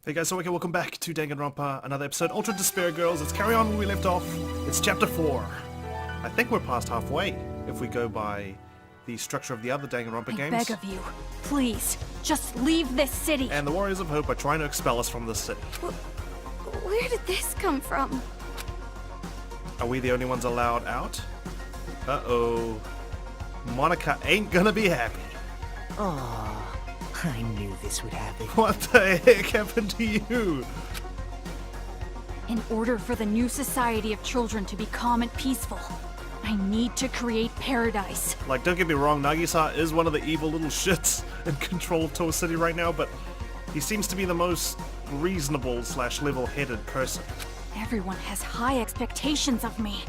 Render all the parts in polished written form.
Hey guys, so okay, welcome back to Danganronpa, another episode, Ultra Despair Girls. Let's carry on where we left off. It's chapter 4. I think we're past halfway, if we go by the structure of the other Danganronpa games. I beg of you, please, just leave this city. And the Warriors of Hope are trying to expel us from this city. Where did this come from? Are we the only ones allowed out? Uh-oh. Monaca ain't gonna be happy. Oh, I knew this would happen. What the heck happened to you? In order for the new society of children to be calm and peaceful, I need to create paradise. Like, don't get me wrong, Nagisa is one of the evil little shits in control of Towa City right now, but he seems to be the most reasonable / level-headed person. Everyone has high expectations of me.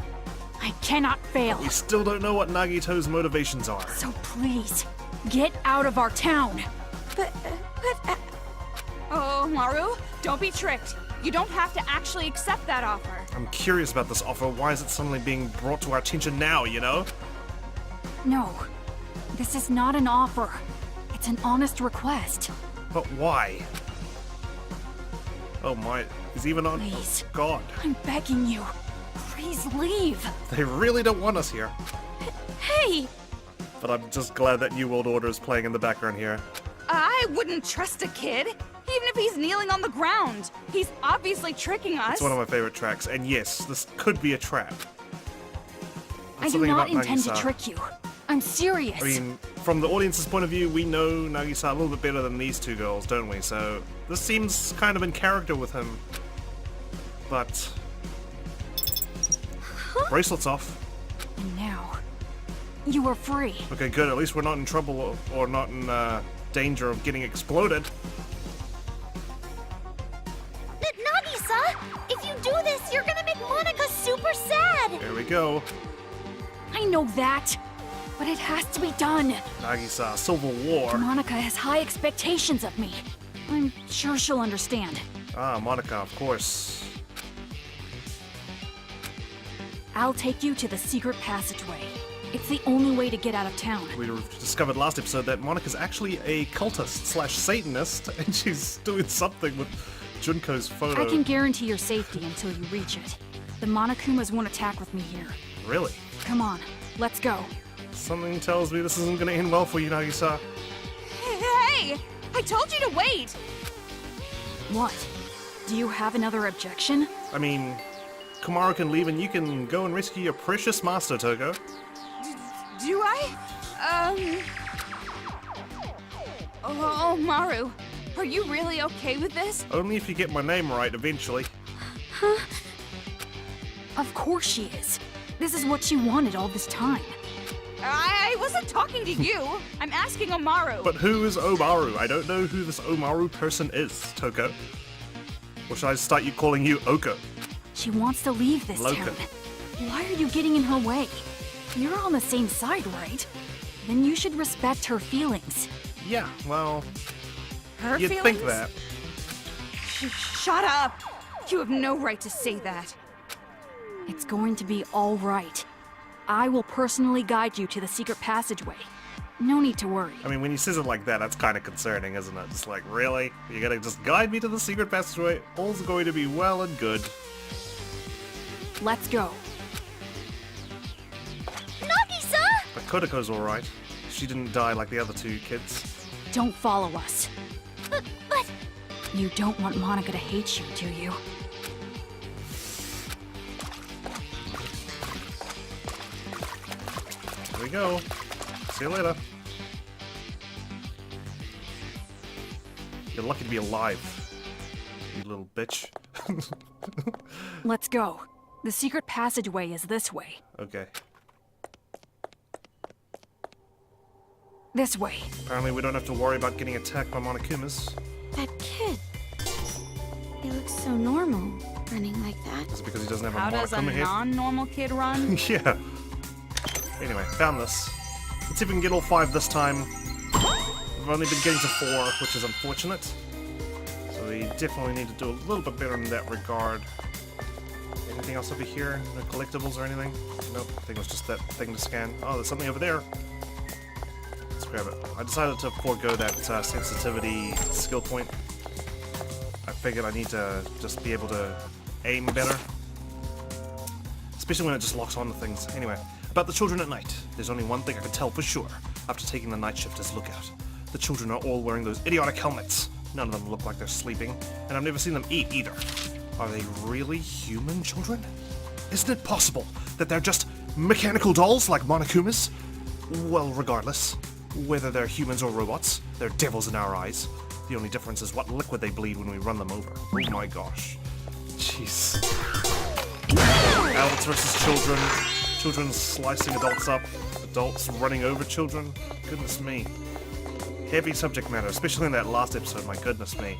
I cannot fail. We still don't know what Nagito's motivations are. So please, get out of our town. But Oh, Maru, don't be tricked. You don't have to actually accept that offer. I'm curious about this offer. Why is it suddenly being brought to our attention now, you know? no, this is not an offer. It's an honest request. But why? Oh my, he's even on... Please. Oh, God. I'm begging you. Please leave. They really don't want us here. Hey! But I'm just glad that New World Order is playing in the background here. I wouldn't trust a kid, even if he's kneeling on the ground. He's obviously tricking us. It's one of my favorite tracks, and yes, this could be a trap. I do Something not about intend to Nagisa. trick you. I'm serious. I mean, from the audience's point of view, we know Nagisa a little bit better than these two girls, don't we? So, this seems kind of in character with him. But... Bracelet's off. And now, you are free. Okay, good. At least we're not in trouble or not in danger of getting exploded. Nagisa, if you do this, you're gonna make Monaca super sad! There we go. I know that, but it has to be done. Nagisa, Civil War. Monaca has high expectations of me. I'm sure she'll understand. Ah, Monaca, of course. I'll take you to the secret passageway. It's the only way to get out of town. We discovered last episode that Monica's actually a cultist / Satanist, and she's doing something with Junko's photo. I can guarantee your safety until you reach it. The Monokumas won't attack with me here. Really? Come on, let's go. Something tells me this isn't gonna end well for you, Nagisa. Hey! I told you to wait! What? Do you have another objection? I mean, Komaru can leave and you can go and rescue your precious master, Toko. Do I? Oh, Maru, are you really okay with this? Only if you get my name right eventually. Of course she is. This is what she wanted all this time. I wasn't talking to you. I'm asking Omaru. But who is Omaru? I don't know who this Omaru person is, Toko. Or should I start you calling you Oko? She wants to leave this Loca. town. Why are you getting in her way? You're on the same side, right? Then you should respect her feelings. Yeah, well, Her you'd feelings? think that. Shut up! You have no right to say that. It's going to be all right. I will personally guide you to the secret passageway. No need to worry. I mean, when he says it like that, that's kind of concerning, isn't it? Just like, really? You're gonna just guide me to the secret passageway? All's going to be well and good. Let's go. Nagisa! But Kotoko's alright. She didn't die like the other two kids. Don't follow us. But... You don't want Monica to hate you, do you? Here we go. See you later. You're lucky to be alive, you little bitch. Let's go. The secret passageway is this way. Okay. This way. Apparently we don't have to worry about getting attacked by Monokumas. That kid... He looks so normal, running like that. Is it because he doesn't have How a does a Monokuma head? non-normal kid run? Yeah. Anyway, found this. Let's see if we can get all 5 this time. We've only been getting to 4, which is unfortunate. So we definitely need to do a little bit better in that regard. Anything else over here? No collectibles or anything? Nope, I think it was just that thing to scan. Oh, there's something over there. Let's grab it. I decided to forego that sensitivity skill point. I figured I need to just be able to aim better. Especially when it just locks onto things. Anyway, about the children at night. There's only one thing I can tell for sure after taking the night shift as lookout. The children are all wearing those idiotic helmets. None of them look like they're sleeping, and I've never seen them eat either. Are they really human children? Isn't it possible that they're just mechanical dolls like Monokumas? Well, regardless, whether they're humans or robots, they're devils in our eyes. The only difference is what liquid they bleed when we run them over. Oh my gosh. Jeez. Adults versus children. Children slicing adults up. Adults running over children. Goodness me. Heavy subject matter, especially in that last episode, my goodness me.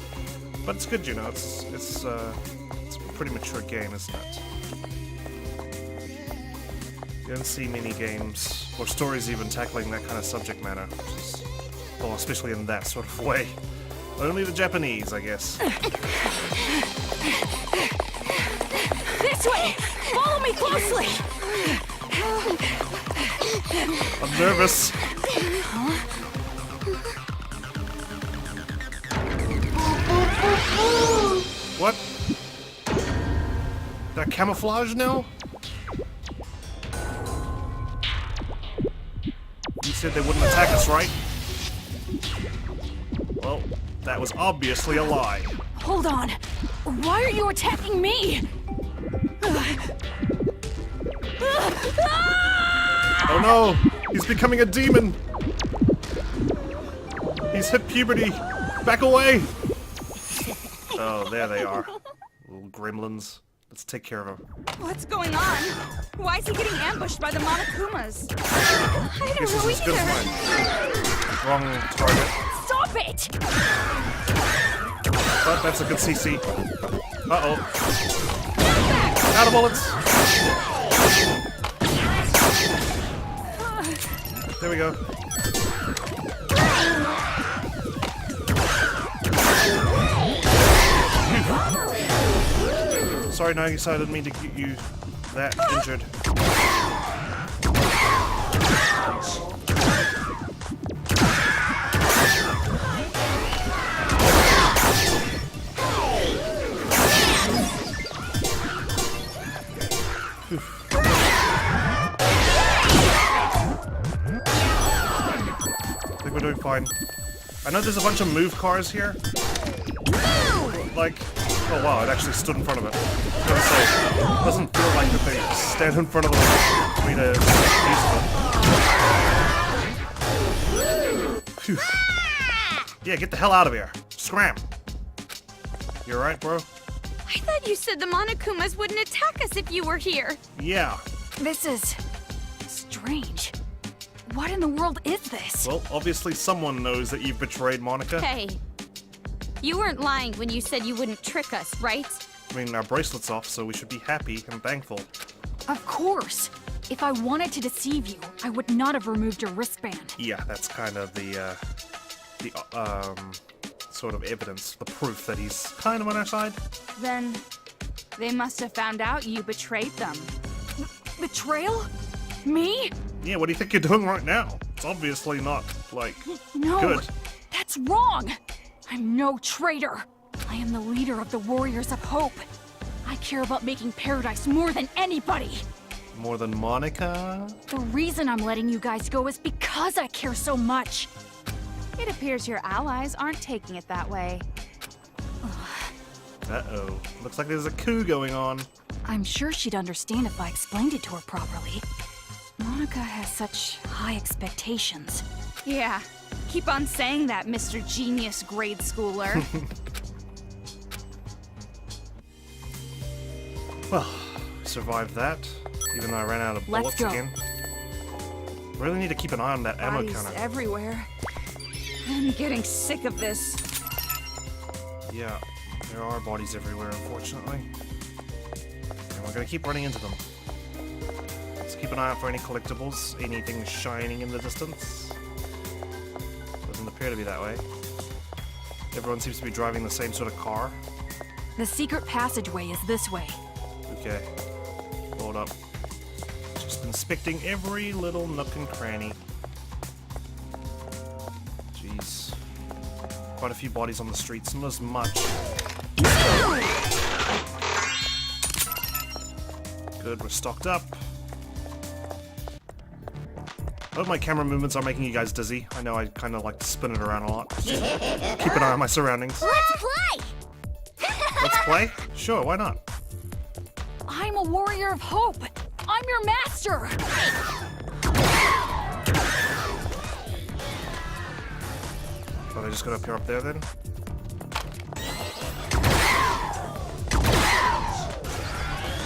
But it's good, you know, it's a pretty mature game, isn't it? You don't see many games, or stories even tackling that kind of subject matter. Well, especially in that sort of way. Only the Japanese, I guess. This way! Follow me closely! I'm nervous. What? They're camouflage now? You said they wouldn't attack us, right? Well, that was obviously a lie. Hold on! Why are you attacking me? Oh no! He's becoming a demon! He's hit puberty! Back away! Oh, there they are. Little gremlins. Let's take care of them. What's going on? Why is he getting ambushed by the Monokumas? I This don't know is as good as either! mine. Wrong target. Stop it! But that's a good CC. Uh-oh. Out of bullets! There we go. Sorry, Naegi, I didn't mean to get you that injured. I think we're doing fine. I know there's a bunch of move cars here. Like, oh wow, it actually stood in front of it. I was gonna say, it doesn't feel like that they stand in front of them for me to use them. Phew. Yeah, get the hell out of here. Scram. You alright, bro? I thought you said the Monokumas wouldn't attack us if you were here. Yeah. This is... strange. What in the world is this? Well, obviously someone knows that you've betrayed Monaca. Hey, you weren't lying when you said you wouldn't trick us, right? I mean, our bracelet's off, so we should be happy and thankful. Of course. If I wanted to deceive you, I would not have removed your wristband. Yeah, that's kind of the sort of evidence, the proof that he's kind of on our side. Then they must have found out you betrayed them. Betrayal? Me? Yeah, what do you think you're doing right now? It's obviously not, like, No, good. that's wrong. I'm no traitor. I am the leader of the Warriors of Hope. I care about making paradise more than anybody. More than Monaca? The reason I'm letting you guys go is because I care so much. It appears your allies aren't taking it that way. Uh-oh. Looks like there's a coup going on. I'm sure she'd understand if I explained it to her properly. Monaca has such high expectations. Yeah, keep on saying that, Mr. Genius grade schooler. Well, survived that, even though I ran out of Let's bullets go. again. Really need to keep an eye on that ammo Bodies counter. everywhere. I'm getting sick of this. Yeah, there are bodies everywhere, unfortunately. And we're gonna keep running into them. Let's keep an eye out for any collectibles, anything shining in the distance. Doesn't appear to be that way. Everyone seems to be driving the same sort of car. The secret passageway is this way. Okay. Hold up. Just inspecting every little nook and cranny. Jeez. Quite a few bodies on the streets, not as much. Good, we're stocked up. I hope my camera movements are making you guys dizzy. I know I kind of like to spin it around a lot. Keep an eye on my surroundings. Let's play! Let's play? Sure, why not? I'm a warrior of hope. I'm your master. Thought I just got up there then?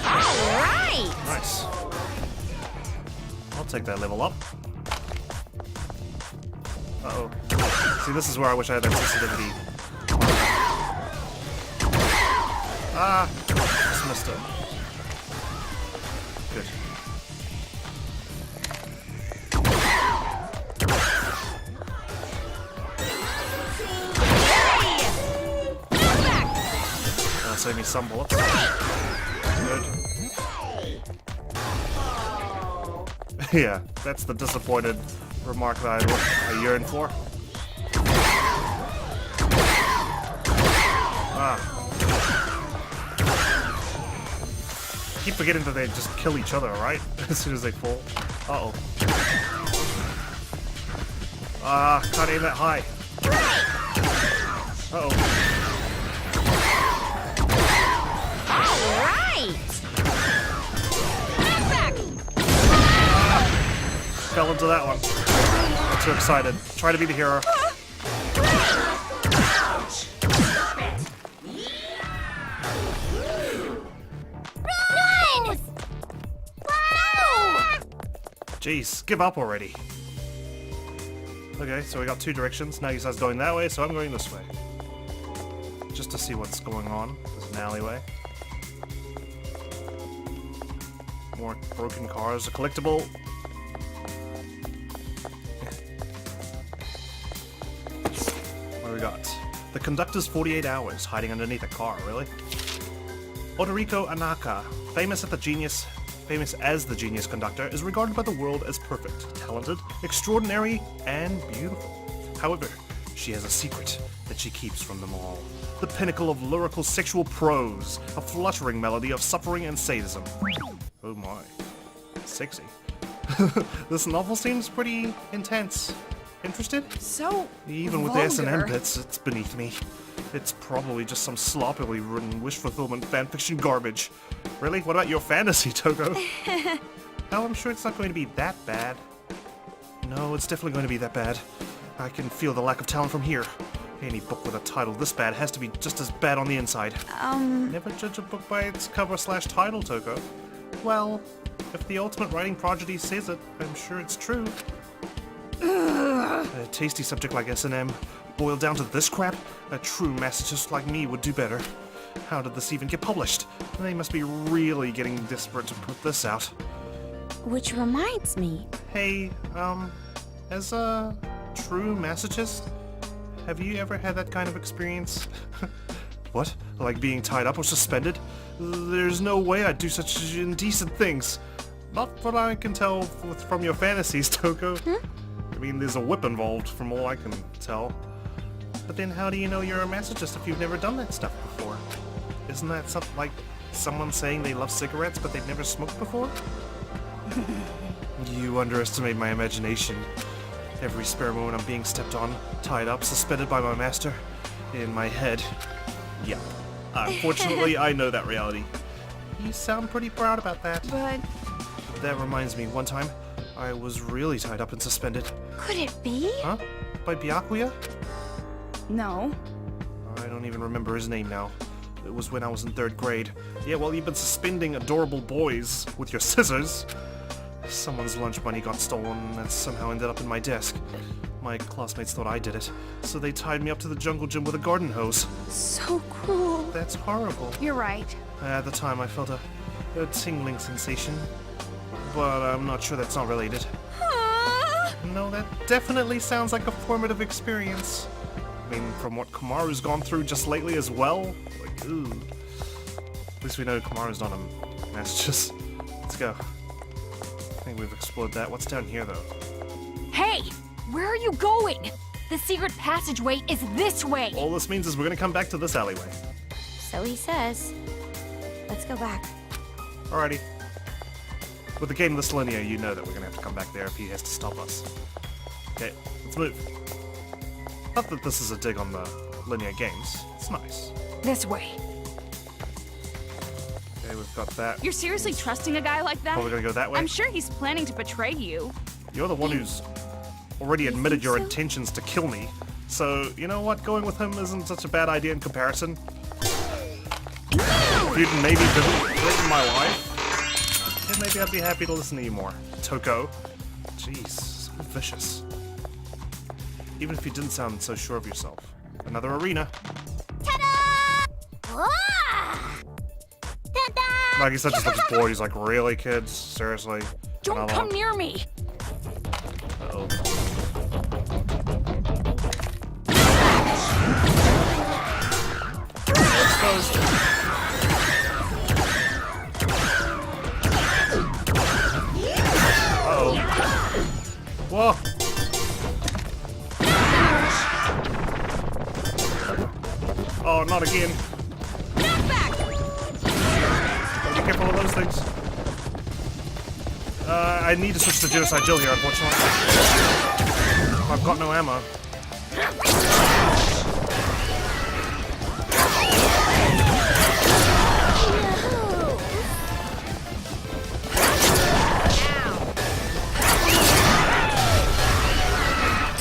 Alright! Nice. I'll take that level up. Uh-oh. See, this is where I wish I had that sensitivity. Ah! Just missed it. Good. That'll save me some bullets. Good. Yeah, that's the disappointed remark that I yearn for. Ah. Keep forgetting that they just kill each other, right? As soon as they fall. Uh-oh. Ah, can't aim that high. Uh-oh. Fell into that one. I'm too excited. Try to be the hero. Run! Jeez, give up already. Okay, so we got two directions. Nagisa's going that way, so I'm going this way. Just to see what's going on. There's an alleyway. More broken cars, a collectible. What do we got? The conductor's 48 hours, hiding underneath a car, really? Odoriko Anaka, famous as the genius conductor, is regarded by the world as perfect, talented, extraordinary, and beautiful. However, she has a secret that she keeps from them all. The pinnacle of lyrical sexual prose, a fluttering melody of suffering and sadism. Oh my. Sexy. This novel seems pretty intense. Interested? So Even with the S&M bits, it's beneath me. It's probably just some sloppily written wish fulfillment fanfiction garbage. Really? What about your fantasy, Toko? Oh, I'm sure it's not going to be that bad. No, it's definitely going to be that bad. I can feel the lack of talent from here. Any book with a title this bad has to be just as bad on the inside. Never judge a book by its cover/title, Toko. Well, if the ultimate writing prodigy says it, I'm sure it's true. A tasty subject like S&M, boiled down to this crap? A true masochist like me would do better. How did this even get published? They must be really getting desperate to put this out. Which reminds me. Hey, as a true masochist, have you ever had that kind of experience? What? Like being tied up or suspended? There's no way I'd do such indecent things. Not what I can tell from your fantasies, Toko. I mean, there's a whip involved, from all I can tell. But then how do you know you're a masochist if you've never done that stuff before? Isn't that something like someone saying they love cigarettes but they've never smoked before? You underestimate my imagination. Every spare moment I'm being stepped on, tied up, suspended by my master. In my head. Yeah. Unfortunately, I know that reality. You sound pretty proud about that. But That reminds me, one time, I was really tied up and suspended. Could it be? Huh? By Byakuya? no. I don't even remember his name now. It was when I was in 3rd grade. Yeah, well, you've been suspending adorable boys with your scissors. Someone's lunch money got stolen and that somehow ended up in my desk. My classmates thought I did it, so they tied me up to the jungle gym with a garden hose. So cruel. That's horrible. You're right. At the time, I felt a tingling sensation, but I'm not sure that's not related. No, that definitely sounds like a formative experience. I mean, from what Komaru's gone through just lately as well. Like, ooh. At least we know Komaru's not a masochist. Let's go. I think we've explored that. What's down here, though? Hey, where are you going? The secret passageway is this way. All this means is we're gonna come back to this alleyway. So he says. Let's go back. Alrighty. With a game this linear, you know that we're gonna have to come back there if he has to stop us. Okay, let's move. Not that this is a dig on the linear games. It's nice. This way. Okay, we've got that. You're seriously trusting a guy like that? Probably gonna go that way. I'm sure he's planning to betray you. You're the one who's already admitted your so? intentions to kill me. So, you know what? Going with him isn't such a bad idea in comparison. If you'd maybe threatened my life, then maybe I'd be happy to listen to you more. Toko. Jeez, so vicious. Even if you didn't sound so sure of yourself. Another arena. Ta-da! Ah! Ta-da! Like he said, just looks bored. He's like, really, kids? Seriously? Don't Another come one? near me. Uh-oh. Exposed. Uh-oh. Whoa! Oh, not again. Gotta be careful of those things. I need to switch to Genocide Jill here, unfortunately. I've got no ammo.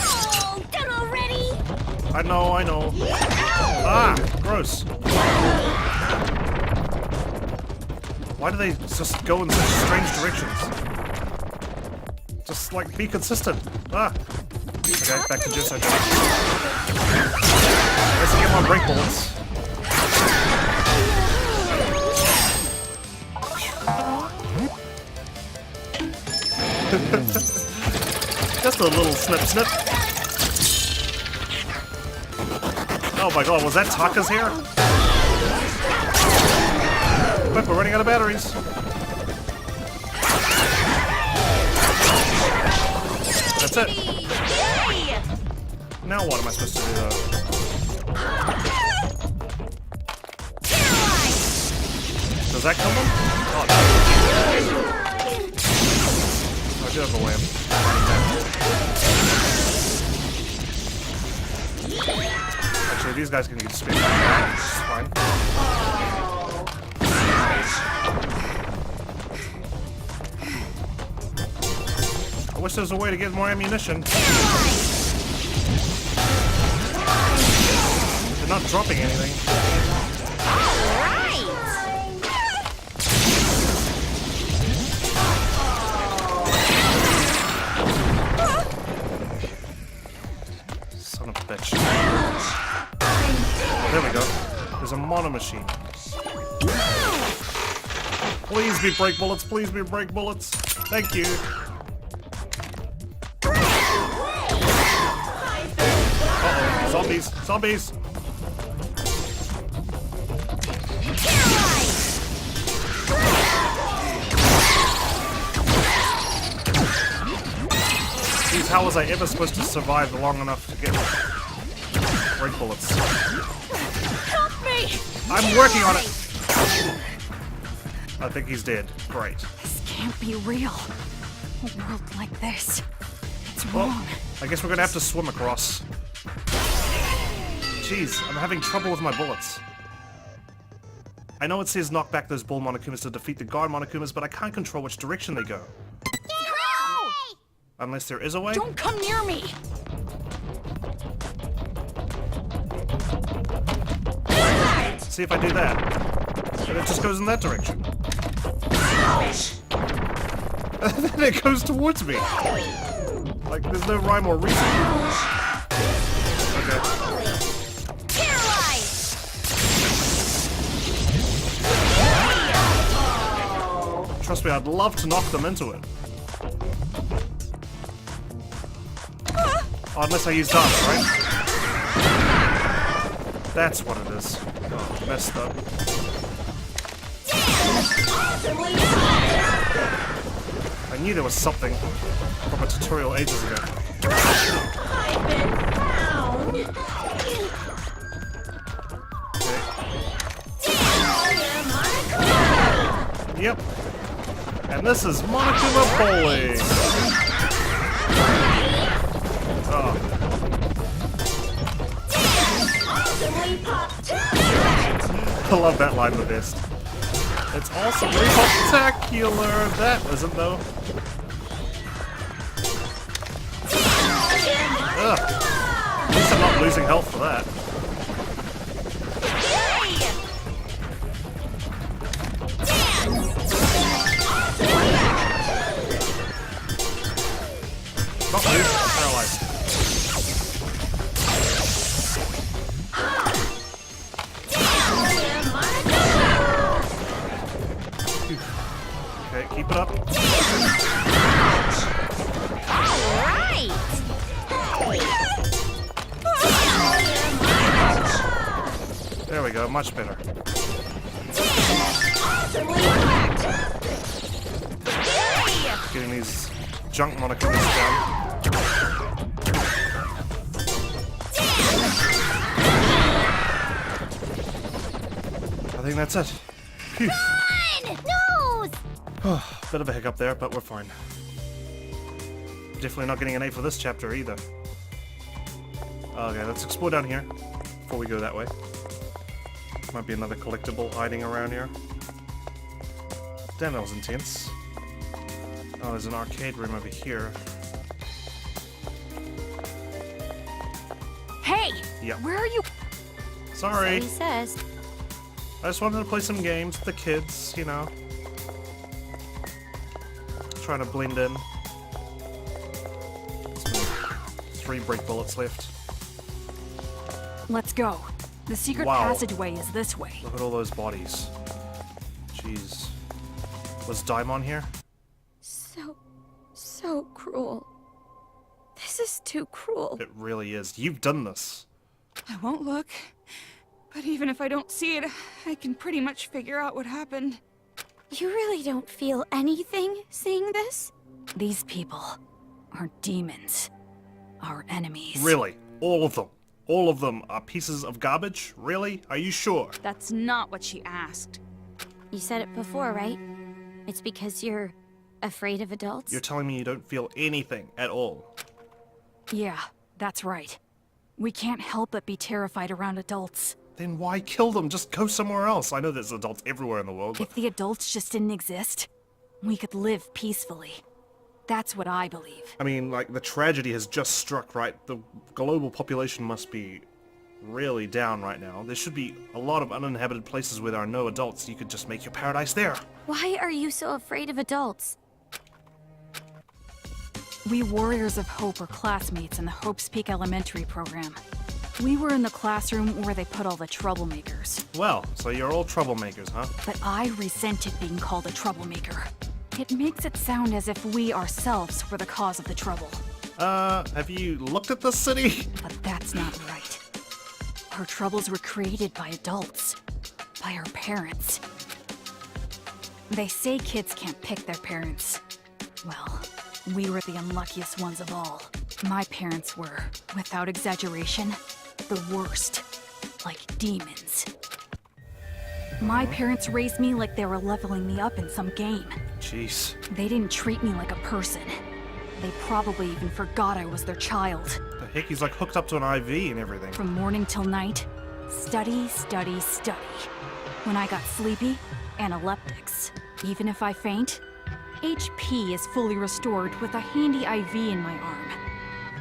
Oh, done already? I know. Ah, gross. Why do they just go in such strange directions? Just, like, be consistent. Ah. Okay, back to Genocide Jill. Let's get more break bullets. Just a little snip. Oh my god, was that Taka's hair? But we're running out of batteries. That's it. Now what am I supposed to do though? Does that kill them? Oh, no. I do have a way of actually, these guys can get spin. It's fine. I wish there was a way to get more ammunition. They're not dropping anything. Son of a bitch. There we go. There's a mono machine. Please be break bullets. Please be break bullets. Thank you. Uh-oh. Zombies. Zombies. Jeez, how was I ever supposed to survive long enough to get break bullets? Help me! I'm working on it! I think he's dead. Great. This can't be real. A world like this. It's Well, wrong. I guess we're gonna have to swim across. Jeez, I'm having trouble with my bullets. I know it says knock back those bull Monokumas to defeat the guard Monokumas, but I can't control which direction they go. Unless there is a way? Don't come near me! See if I do that. And it just goes in that direction. And then it goes towards me. Like, there's no rhyme or reason. Okay. Trust me, I'd love to knock them into it. Oh, unless I use dance, right? That's what it is. Oh, messed up. I knew there was something from a tutorial ages ago. Yep. And this is Monokuma bowling. Oh. I love that line the best. It's awesomely spectacular. That isn't though. Ugh. At least I'm not losing health for that. Not losing, I'm paralyzed. Okay, keep it up. There we go, much better. Getting these junk Monokumas down. I think that's it. Phew. Bit of a hiccup there, but we're fine. Definitely not getting an A for this chapter either. Okay, let's explore down here before we go that way. Might be another collectible hiding around here. Damn, that was intense. Oh, there's an arcade room over here. Hey! Yep. Where are you? Sorry. So he says. I just wanted to play some games with the kids, you know. Trying to blend in. 3 break bullets left. Let's go. The secret Wow. passageway is this way. Look at all those bodies. Jeez. Was Daimon here? So cruel. This is too cruel. It really is. You've done this. I won't look. But even if I don't see it, I can pretty much figure out what happened. You really don't feel anything seeing this? These people are demons. Our enemies. Really? All of them? All of them are pieces of garbage? Really? Are you sure? That's not what she asked. You said it before, right? It's because you're afraid of adults? You're telling me you don't feel anything at all? Yeah, that's right. We can't help but be terrified around adults. Then why kill them? Just go somewhere else. I know there's adults everywhere in the world, but If the adults just didn't exist, we could live peacefully. That's what I believe. I mean, like, the tragedy has just struck, right? The global population must be really down right now. There should be a lot of uninhabited places where there are no adults. You could just make your paradise there. Why are you so afraid of adults? We Warriors of Hope are classmates in the Hope's Peak Elementary program. We were in the classroom where they put all the troublemakers. Well, so you're all troublemakers, huh? But I resented being called a troublemaker. It makes it sound as if we ourselves were the cause of the trouble. Have you looked at this city? But that's not right. Our troubles were created by adults. By our parents. They say kids can't pick their parents. Well, we were the unluckiest ones of all. My parents were, without exaggeration, the worst. Like demons. My parents raised me like they were leveling me up in some game. Jeez. They didn't treat me like a person. They probably even forgot I was their child. The heck, he's like hooked up to an IV and everything. From morning till night, study, study, study. When I got sleepy, analeptics. Even if I faint, HP is fully restored with a handy IV in my arm.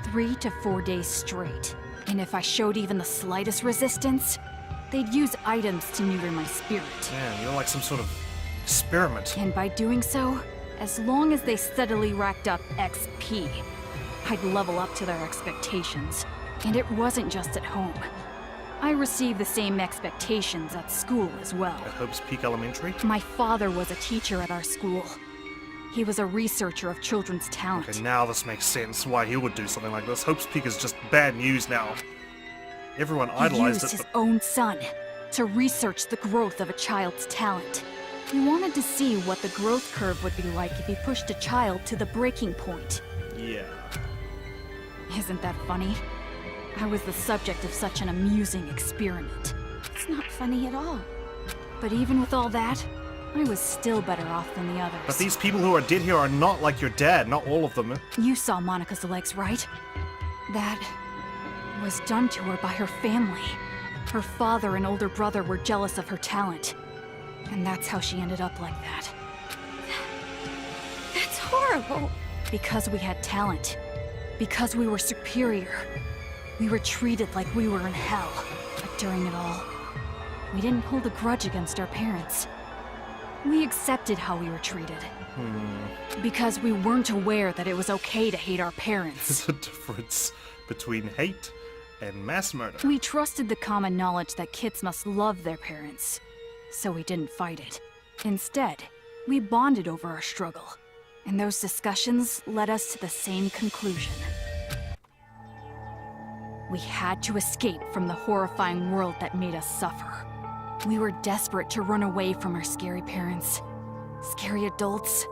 3 to 4 days straight. And if I showed even the slightest resistance, they'd use items to neuter my spirit. Man, you're like some sort of experiment. And by doing so, as long as they steadily racked up XP, I'd level up to their expectations. And it wasn't just at home. I received the same expectations at school as well. At Hope's Peak Elementary? My father was a teacher at our school. He was a researcher of children's talent. Okay, now this makes sense why he would do something like this. Hope's Peak is just bad news now. Everyone He idolized used it, his but own son to research the growth of a child's talent. He wanted to see what the growth curve would be like if he pushed a child to the breaking point. yeah. Isn't that funny? I was the subject of such an amusing experiment. It's not funny at all. But even with all that, I was still better off than the others. But these people who are dead here are not like your dad, not all of them. You saw Monica's legs, right? That was done to her by her family. Her father and older brother were jealous of her talent. And that's how she ended up like that. That's horrible. Because we had talent. Because we were superior. We were treated like we were in hell. But during it all, we didn't hold a grudge against our parents. We accepted how we were treated. Because we weren't aware that it was okay to hate our parents. There's a difference between hate and mass murder. We trusted the common knowledge that kids must love their parents, so we didn't fight it. Instead, we bonded over our struggle, and those discussions led us to the same conclusion. We had to escape from the horrifying world that made us suffer. We were desperate to run away from our scary parents, scary adults,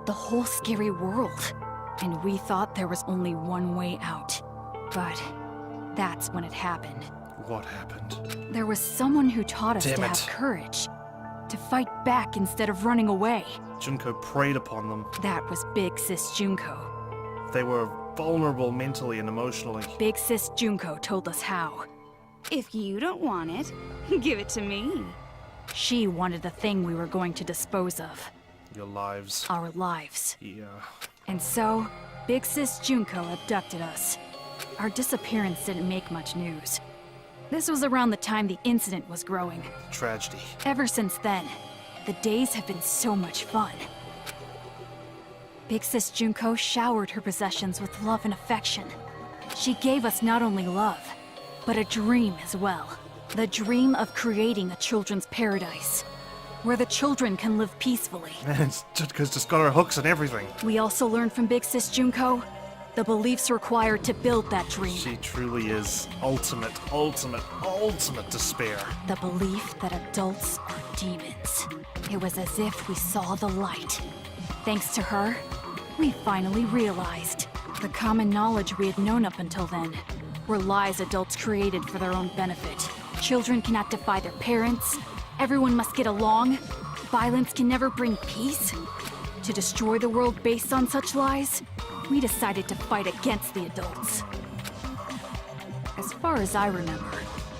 the whole scary world. And we thought there was only one way out. But that's when it happened. What happened? There was someone who taught us Damn to it. have courage, to fight back instead of running away. Junko preyed upon them. That was Big Sis Junko. They were vulnerable mentally and emotionally. Big Sis Junko told us how. If you don't want it, give it to me. She wanted the thing we were going to dispose of. Your lives. Our lives. Yeah. And so, Big Sis Junko abducted us. Our disappearance didn't make much news. This was around the time the incident was growing. Tragedy. Ever since then, the days have been so much fun. Big Sis Junko showered her possessions with love and affection. She gave us not only love, but a dream as well. The dream of creating a children's paradise, where the children can live peacefully. Man, Junko's just got her hooks and everything. We also learned from Big Sis Junko the beliefs required to build that dream. She truly is ultimate despair. The belief that adults are demons. It was as if we saw the light. Thanks to her, we finally realized the common knowledge we had known up until then were lies adults created for their own benefit. Children cannot defy their parents. Everyone must get along. Violence can never bring peace. To destroy the world based on such lies, we decided to fight against the adults. As far as I remember,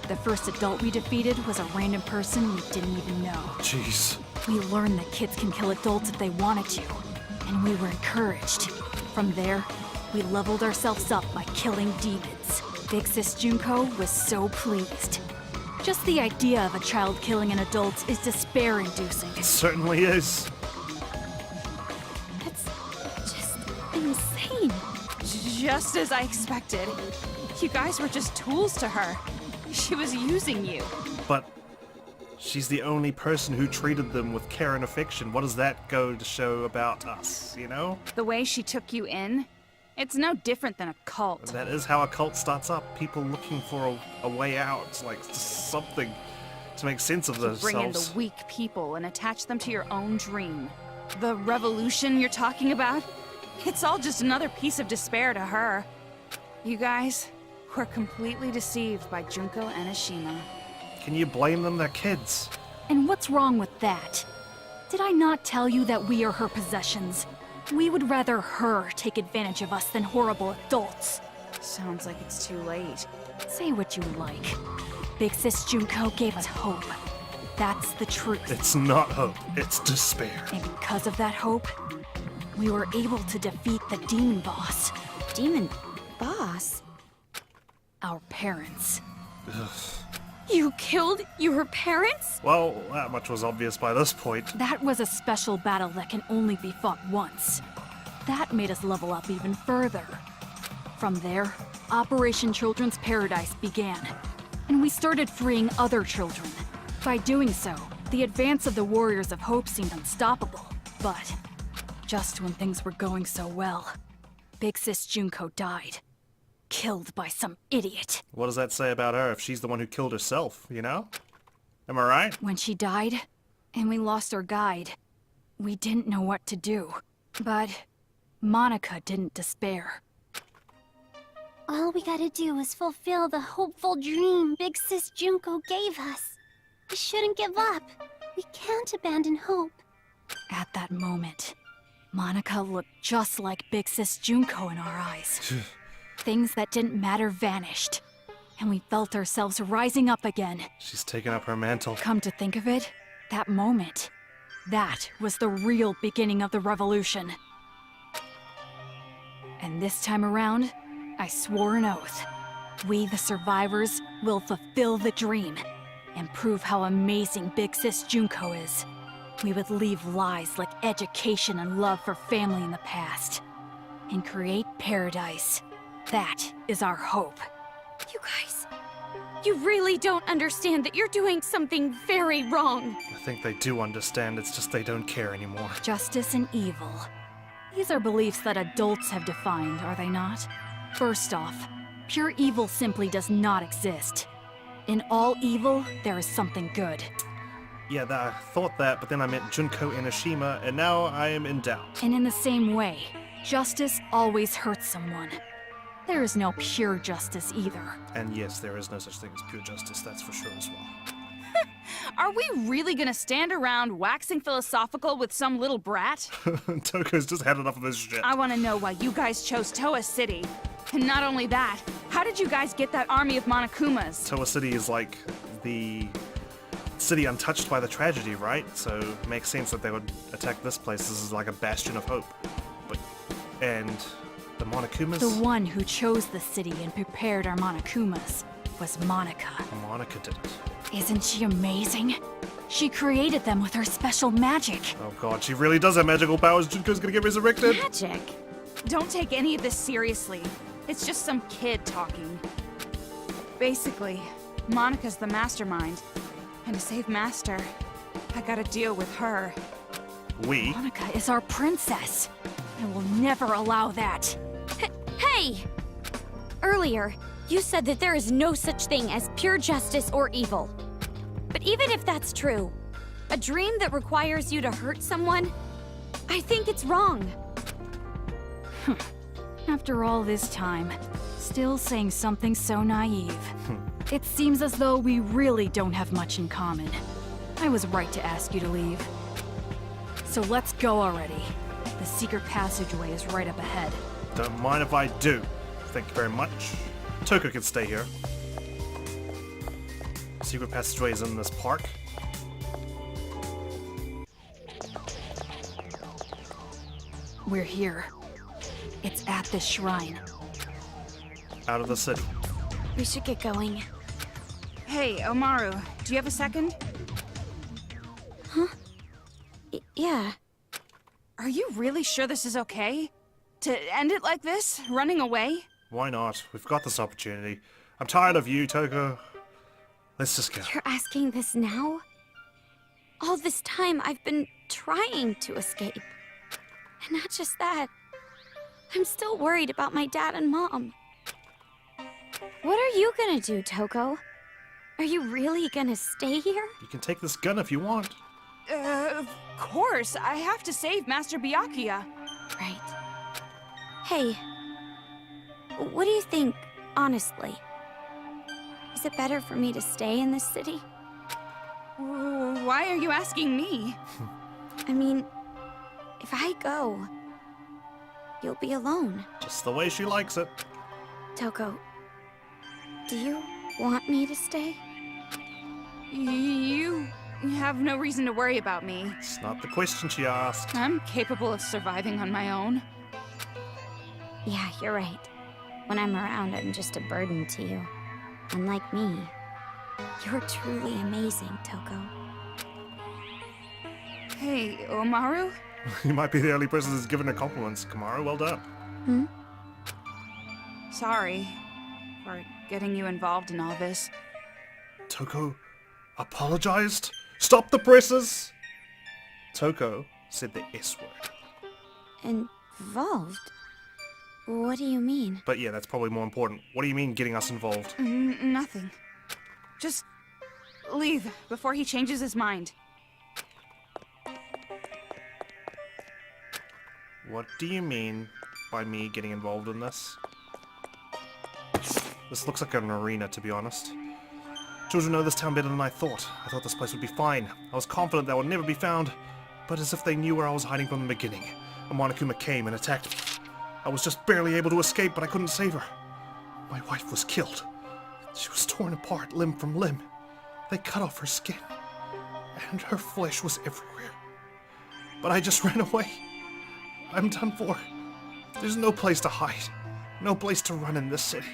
the first adult we defeated was a random person we didn't even know. Jeez. We learned that kids can kill adults if they wanted to, and we were encouraged. From there, we leveled ourselves up by killing demons. Big Sis Junko was so pleased. Just the idea of a child killing an adult is despair-inducing. It certainly is. That's just insane. Just as I expected. You guys were just tools to her. She was using you. But she's the only person who treated them with care and affection. What does that go to show about us, you know? The way she took you in, it's no different than a cult. That is how a cult starts up. People looking for a way out, like something to make sense of themselves. Bring in the weak people and attach them to your own dream. The revolution you're talking about? It's all just another piece of despair to her. You guys were completely deceived by Junko and Ashima. Can you blame them? They're kids. And what's wrong with that? Did I not tell you that we are her possessions? We would rather her take advantage of us than horrible adults. Sounds like it's too late. Say what you like. Big Sis Junko gave us hope. That's the truth. It's not hope, it's despair. And because of that hope, we were able to defeat the demon boss. Demon boss? Our parents. You killed your parents? Well, that much was obvious by this point. That was a special battle that can only be fought once. That made us level up even further. From there, Operation Children's Paradise began, and we started freeing other children. By doing so, the advance of the Warriors of Hope seemed unstoppable. But just when things were going so well, Big Sis Junko died. Killed by some idiot. What does that say about her if she's the one who killed herself, you know? Am I right? When she died, and we lost our guide, we didn't know what to do. But Monaca didn't despair. All we gotta do is fulfill the hopeful dream Big Sis Junko gave us. We shouldn't give up. We can't abandon hope. At that moment, Monaca looked just like Big Sis Junko in our eyes. Things that didn't matter vanished, and we felt ourselves rising up again. She's taken up her mantle. Come to think of it, that moment, that was the real beginning of the revolution. And this time around, I swore an oath. We, the survivors, will fulfill the dream and prove how amazing Big Sis Junko is. We would leave lies like education and love for family in the past and create paradise. That is our hope. You guys, you really don't understand that you're doing something very wrong. I think they do understand, it's just they don't care anymore. Justice and evil. These are beliefs that adults have defined, are they not? First off, pure evil simply does not exist. In all evil, there is something good. Yeah, I thought that, but then I meant Junko Enoshima, and now I am in doubt. And in the same way, justice always hurts someone. There is no pure justice either. And yes, there is no such thing as pure justice, that's for sure as well. Are we really gonna stand around waxing philosophical with some little brat? Toko's just had enough of this shit. I wanna know why you guys chose Towa City. And not only that, how did you guys get that army of Monokumas? Towa City is like the city untouched by the tragedy, right? So it makes sense that they would attack this place. This is like a bastion of hope. And the Monokumas? The one who chose the city and prepared our Monokumas was Monaca. Monaca did it. Isn't she amazing? She created them with her special magic. Oh god, she really does have magical powers. Junko's gonna get resurrected. Magic? Don't take any of this seriously. It's just some kid talking. Basically, Monica's the mastermind. And to save Master, I gotta deal with her. We? Monaca is our princess. I will never allow that. Hey! Earlier, you said that there is no such thing as pure justice or evil. But even if that's true, a dream that requires you to hurt someone, I think it's wrong. After all this time, still saying something so naive. It seems as though we really don't have much in common. I was right to ask you to leave. So let's go already. The secret passageway is right up ahead. Don't mind if I do. Thank you very much. Toko can stay here. Secret passageway is in this park. We're here. It's at this shrine. Out of the city. We should get going. Hey, Omaru, do you have a second? Yeah. Are you really sure this is okay? To end it like this? Running away? Why not? We've got this opportunity. I'm tired of you, Toko. Let's just go. You're asking this now? All this time I've been trying to escape. And not just that. I'm still worried about my dad and mom. What are you gonna do, Toko? Are you really gonna stay here? You can take this gun if you want. Of course. I have to save Master Byakuya. Right. Hey, what do you think, honestly? Is it better for me to stay in this city? Why are you asking me? I mean, if I go, you'll be alone. Just the way she likes it. Toko, do you want me to stay? You have no reason to worry about me. It's not the question she asked. I'm capable of surviving on my own. Yeah, you're right. When I'm around, I'm just a burden to you. Unlike me, you're truly amazing, Toko. Hey, Omaru? You might be the only person who's given her compliments. Komaru, well done. Sorry for getting you involved in all this. Toko apologized? Stop the presses! Toko said the S word. Involved? What do you mean? But yeah, that's probably more important. What do you mean getting us involved? Nothing. Just leave before he changes his mind. What do you mean by me getting involved in this? This looks like an arena, to be honest. Children know this town better than I thought. I thought this place would be fine. I was confident that would never be found. But as if they knew where I was hiding from the beginning, a Monokuma came and attacked me. I was just barely able to escape, but I couldn't save her. My wife was killed. She was torn apart limb from limb. They cut off her skin, and her flesh was everywhere. But I just ran away. I'm done for. There's no place to hide. No place to run in this city.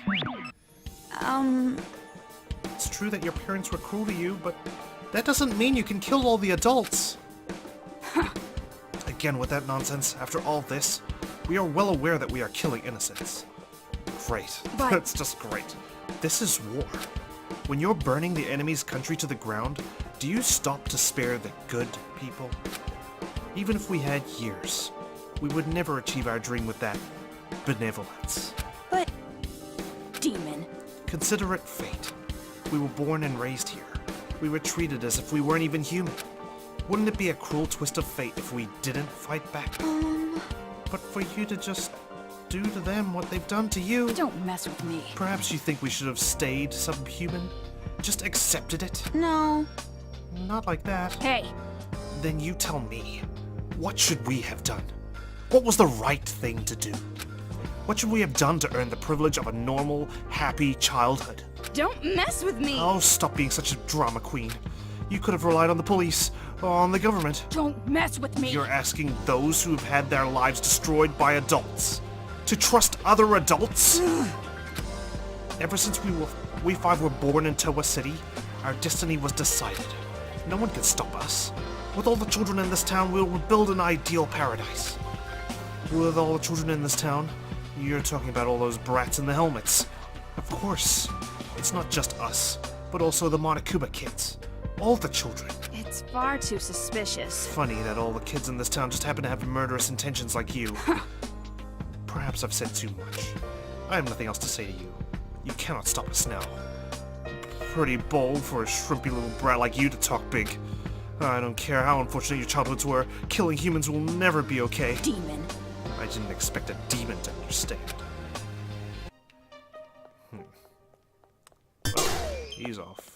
It's true that your parents were cruel to you, but that doesn't mean you can kill all the adults. Again with that nonsense, after all this, we are well aware that we are killing innocents. Great. But- That's just great. This is war. When you're burning the enemy's country to the ground, do you stop to spare the good people? Even if we had years, we would never achieve our dream with that benevolence. But... Demon. Consider it fate. We were born and raised here. We were treated as if we weren't even human. Wouldn't it be a cruel twist of fate if we didn't fight back? But for you to just do to them what they've done to you... Don't mess with me. Perhaps you think we should have stayed subhuman? Just accepted it? No. Not like that. Hey, Then you tell me. What should we have done? What was the right thing to do? What should we have done to earn the privilege of a normal, happy childhood? Don't mess with me! Oh, stop being such a drama queen. You could have relied on the police, or on the government. don't mess with me. You're asking those who have had their lives destroyed by adults to trust other adults? Ever since we five were born in Towa City, our destiny was decided. No one can stop us. With all the children in this town, we'll build an ideal paradise. With all the children in this town, you're talking about all those brats in the helmets. Of course, it's not just us, but also the Monokuma Kids. All the children. It's far too suspicious. Funny that all the kids in this town just happen to have murderous intentions like you. Perhaps I've said too much. I have nothing else to say to you. You cannot stop us now. Pretty bold for a shrimpy little brat like you to talk big. I don't care how unfortunate your childhoods were, killing humans will never be okay. Demon. I didn't expect a demon to understand. Well, he's off.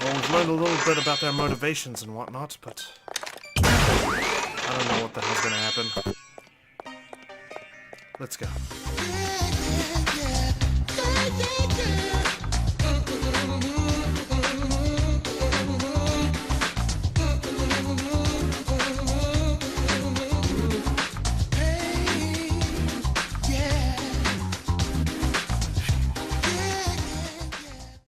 Well, we've learned a little bit about their motivations and whatnot, but I don't know what the hell's gonna happen. Let's go.